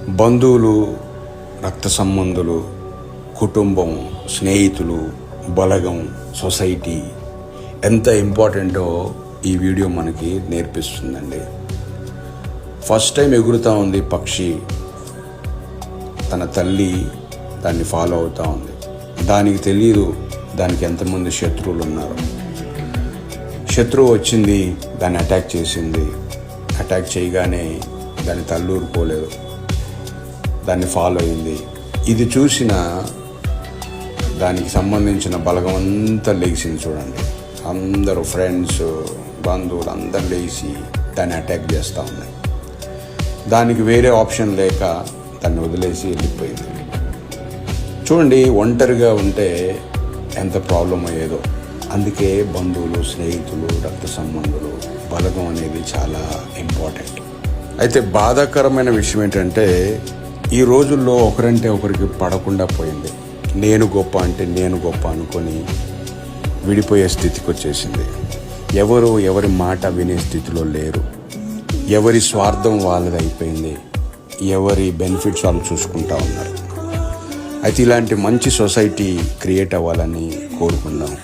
బంధువులు, రక్త సంబంధులు, కుటుంబం, స్నేహితులు, బలగం, సొసైటీ ఎంత ఇంపార్టెంటో ఈ వీడియో మనకి నేర్పిస్తుందండి. ఫస్ట్ టైం ఎగురుతూ ఉంది పక్షి, తన తల్లి దాన్ని ఫాలో అవుతూ ఉంది. దానికి తెలియదు దానికి ఎంతమంది శత్రువులు ఉన్నారు. శత్రువు వచ్చింది, దాన్ని అటాక్ చేసింది. అటాక్ చేయగానే దాని తల్లి ఊరుకోలేదు, దాన్ని ఫాలో అయింది. ఇది చూసిన దానికి సంబంధించిన బలగం అంతా లేచింది. చూడండి, అందరూ ఫ్రెండ్స్, బంధువులు అందరు లేచి దాన్ని అటాక్ చేస్తూ ఉన్నాయి. దానికి వేరే ఆప్షన్ లేక దాన్ని వదిలేసి వెళ్ళిపోయింది. చూడండి, ఒంటరిగా ఉంటే ఎంత ప్రాబ్లం అయ్యేదో. అందుకే బంధువులు, స్నేహితులు, రక్త సంబంధులు, బలగం అనేది చాలా ఇంపార్టెంట్. అయితే బాధాకరమైన విషయం ఏంటంటే ఈ రోజుల్లో ఒకరంటే ఒకరికి పడకుండా పోయింది. నేను గొప్ప అంటే నేను గొప్ప అనుకొని విడిపోయే స్థితికి వచ్చేసింది. ఎవరి మాట వినే స్థితిలో లేరు. ఎవరి స్వార్థం వాళ్ళది అయిపోయింది. ఎవరి బెనిఫిట్స్ వాళ్ళు చూసుకుంటూ ఉన్నారు. అయితే ఇలాంటి మంచి సొసైటీ క్రియేట్ అవ్వాలని కోరుకుందాం.